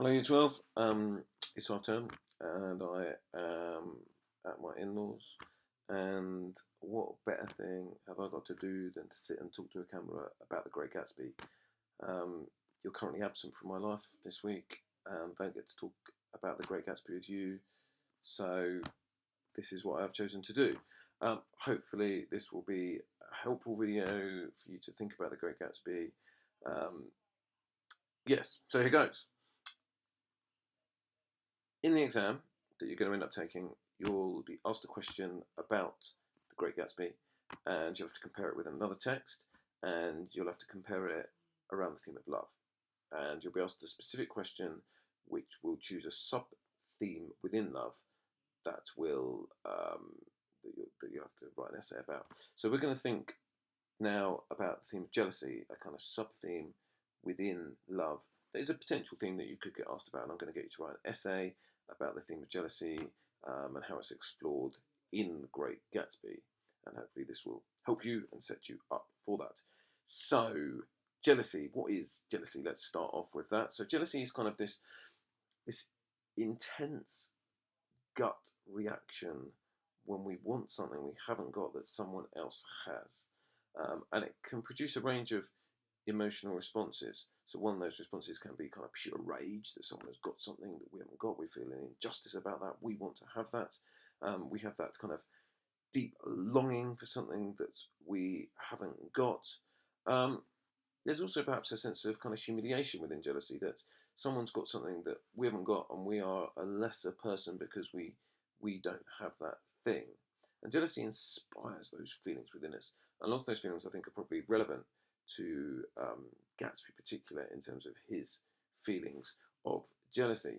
Hello, year 12. It's half term, and I am at my in laws. And what better thing have I got to do than to sit and talk to a camera about the Great Gatsby? Um, you're currently absent from my life this week, and don't get to talk about the Great Gatsby with you. So, this is what I've chosen to do. Hopefully, this will be a helpful video for you to think about the Great Gatsby. Um, yes, so here goes. In the exam that you're going to end up taking, you'll be asked a question about the Great Gatsby, and you'll have to compare it with another text, and you'll have to compare it around the theme of love. And you'll be asked a specific question, which will choose a sub theme within love that will that you have to write an essay about. So we're going to think now about the theme of jealousy, a kind of sub theme within love. There's a potential theme that you could get asked about, and I'm going to get you to write an essay about the theme of jealousy and how it's explored in The Great Gatsby. And hopefully, this will help you and set you up for that. So, jealousy. What is jealousy? Let's start off with that. So, jealousy is kind of this intense gut reaction when we want something we haven't got that someone else has. And it can produce a range of emotional responses. So one of those responses can be kind of pure rage that someone has got something that we haven't got. We feel an injustice about that. We want to have that. We have that kind of deep longing for something that we haven't got. There's also perhaps a sense of kind of humiliation within jealousy, that someone's got something that we haven't got and we are a lesser person because we don't have that thing. And jealousy inspires those feelings within us. And lots of those feelings, I think, are probably relevant to Gatsby, particular in terms of his feelings of jealousy.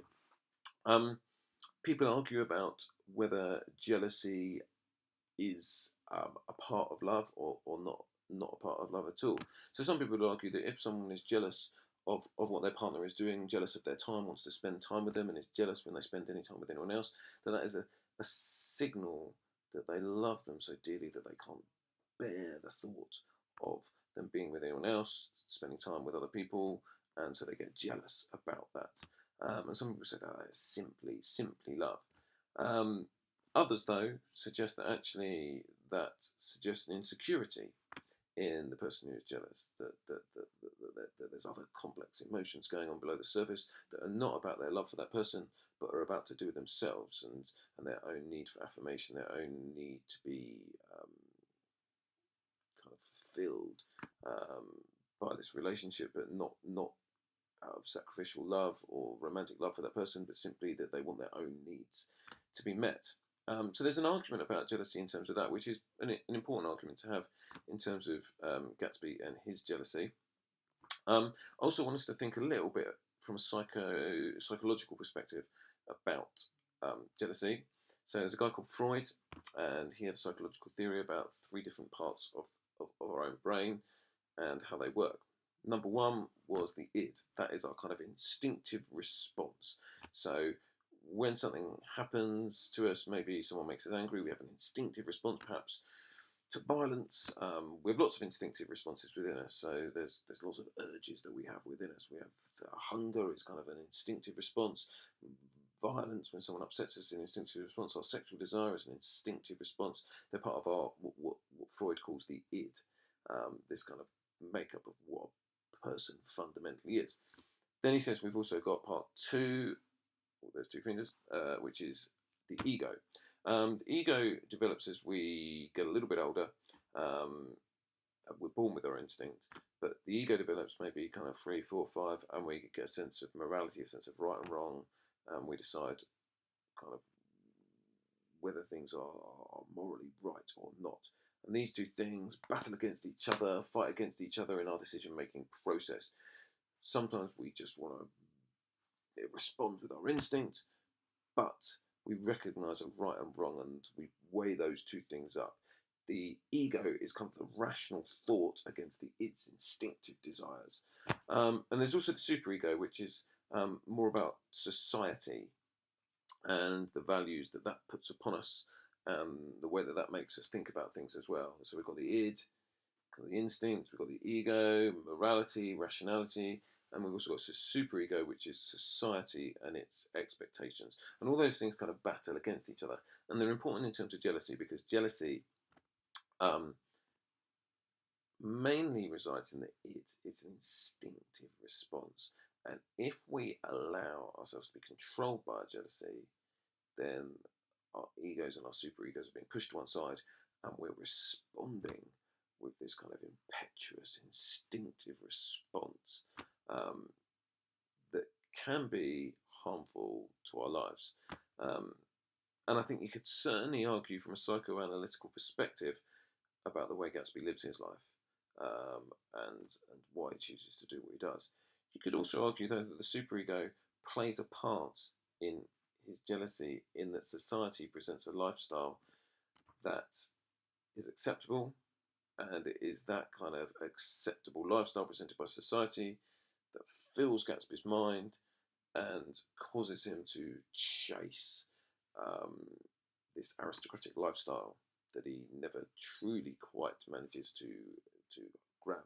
People argue about whether jealousy is a part of love or not a part of love at all. So some people would argue that if someone is jealous of what their partner is doing, jealous of their time, wants to spend time with them, and is jealous when they spend any time with anyone else, then that is a signal that they love them so dearly that they can't bear the thought of them being with anyone else, spending time with other people, and so they get jealous about that. And some people say that is simply love. Others, though, suggest that actually that suggests an insecurity in the person who is jealous, that there's other complex emotions going on below the surface that are not about their love for that person, but are about to do with themselves and their own need for affirmation, their own need to be kind of fulfilled by this relationship, but not out of sacrificial love or romantic love for that person, but simply that they want their own needs to be met. So there's an argument about jealousy in terms of that, which is an important argument to have in terms of Gatsby and his jealousy. I also want us to think a little bit from a psychological perspective about jealousy. So there's a guy called Freud, and he had a psychological theory about three different parts of our own brain and how they work. Number one was the id. That is our kind of instinctive response. So when something happens to us, maybe someone makes us angry, we have an instinctive response perhaps to violence. We have lots of instinctive responses within us. So there's lots of urges that we have within us. We have hunger is kind of an instinctive response. Violence, when someone upsets us, is an instinctive response. Our sexual desire is an instinctive response. They're part of our what Freud calls the id, this kind of makeup of what a person fundamentally is. Then he says we've also got part two, there's two fingers, which is the ego. The ego develops as we get a little bit older. We're born with our instinct, but the ego develops maybe kind of 3, 4, 5, and we get a sense of morality, a sense of right and wrong. We decide kind of whether things are morally right or not. And these two things battle against each other, fight against each other in our decision-making process. Sometimes we just want to respond with our instinct, but we recognise a right and wrong, and we weigh those two things up. The ego is kind of the rational thought against its instinctive desires. And there's also the superego, which is more about society and the values that puts upon us, the way that makes us think about things as well. So we've got the id, kind of the instinct, we've got the ego, morality, rationality, and we've also got superego, which is society and its expectations, and all those things kind of battle against each other, and they're important in terms of jealousy because jealousy um, mainly resides in the id. It's an instinctive response, and if we allow ourselves to be controlled by our jealousy, then our egos and our superegos are being pushed to one side, and we're responding with this kind of impetuous, instinctive response um, that can be harmful to our lives. Um, and I think you could certainly argue from a psychoanalytical perspective about the way Gatsby lives his life and why he chooses to do what he does. You could also argue, though, that the superego plays a part in his jealousy in that society presents a lifestyle that is acceptable, and it is that kind of acceptable lifestyle presented by society that fills Gatsby's mind and causes him to chase um, this aristocratic lifestyle that he never truly quite manages to grab.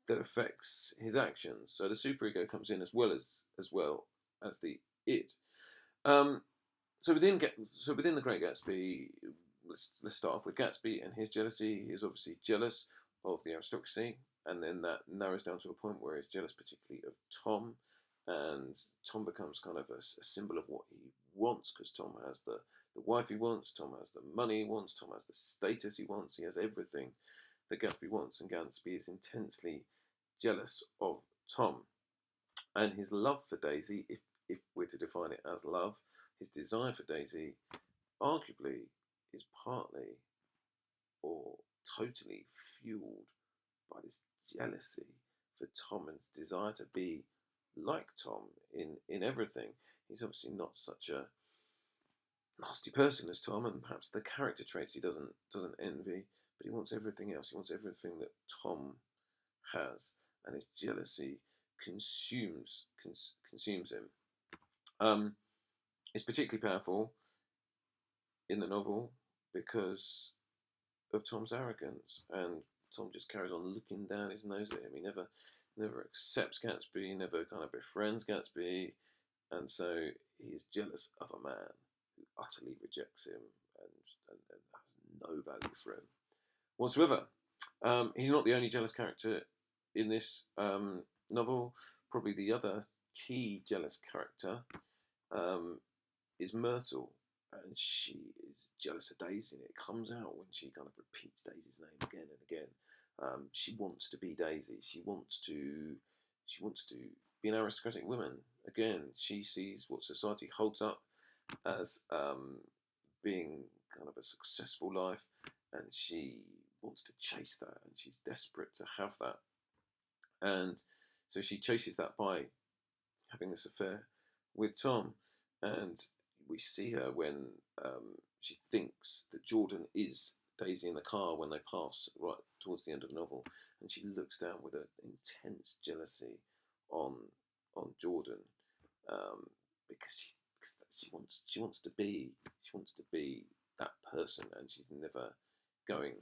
That affects his actions. So the superego comes in as well as the id. Um, so within the Great Gatsby, let's start off with Gatsby and his jealousy. He's obviously jealous of the aristocracy, and then that narrows down to a point where he's jealous particularly of Tom, and Tom becomes kind of a symbol of what he wants, because Tom has the wife he wants, Tom has the money he wants, Tom has the status he wants, he has everything that Gatsby wants, and Gatsby is intensely jealous of Tom. And his love for Daisy, if we're to define it as love, his desire for Daisy arguably is partly or totally fueled by this jealousy for Tom and his desire to be like Tom in everything. He's obviously not such a nasty person as Tom, and perhaps the character traits he doesn't envy, but he wants everything else. He wants everything that Tom has, and his jealousy consumes him. It's particularly powerful in the novel because of Tom's arrogance, and Tom just carries on looking down his nose at him. He never accepts Gatsby, he never kind of befriends Gatsby, and so he is jealous of a man who utterly rejects him and has no value for him whatsoever. He's not the only jealous character in this novel. Probably the other key jealous character is Myrtle, and she is jealous of Daisy, and it comes out when she kind of repeats Daisy's name again and again. She wants to be Daisy. She wants to be an aristocratic woman. Again, she sees what society holds up as being kind of a successful life, and she wants to chase that, and she's desperate to have that. And so she chases that by having this affair with Tom. And we see her when she thinks that Jordan is Daisy in the car when they pass right towards the end of the novel, and she looks down with an intense jealousy on Jordan because she wants to be that person, and she's never going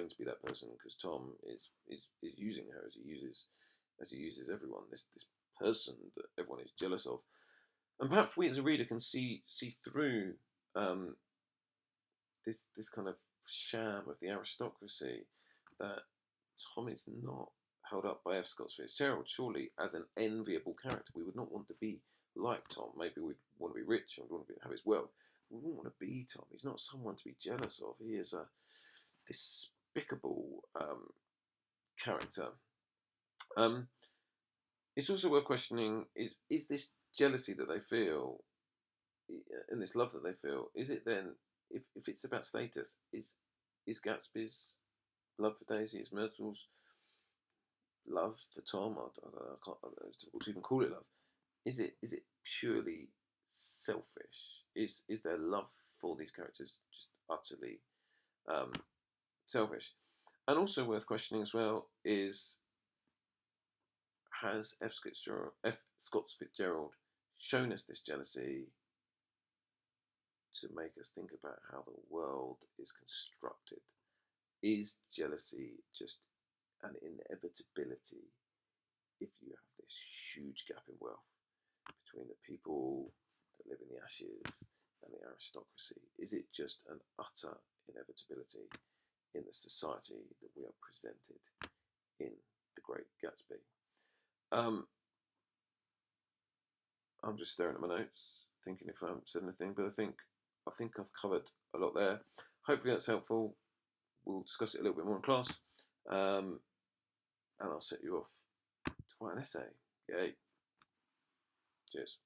to be that person because Tom is using her as he uses everyone. This person that everyone is jealous of. And perhaps we as a reader can see through this kind of sham of the aristocracy, that Tom is not held up by F. Scott Fitzgerald, surely, as an enviable character. We would not want to be like Tom. Maybe we'd want to be rich and we'd want to have his wealth. We wouldn't want to be Tom. He's not someone to be jealous of. He is a despicable character. It's also worth questioning, is this jealousy that they feel and this love that they feel, is it then, if it's about status, is Gatsby's love for Daisy, is Myrtle's love for Tom, it's difficult to even call it love, is it purely selfish? Is their love for these characters just utterly selfish? And also worth questioning as well is, has F. Scott Fitzgerald shown us this jealousy to make us think about how the world is constructed? Is jealousy just an inevitability if you have this huge gap in wealth between the people that live in the ashes and the aristocracy? Is it just an utter inevitability in the society that we are presented in The Great Gatsby? Um, I'm just staring at my notes, thinking if I haven't said anything, but I think I've covered a lot there. Hopefully that's helpful. We'll discuss it a little bit more in class, and I'll set you off to write an essay. Yay! Cheers.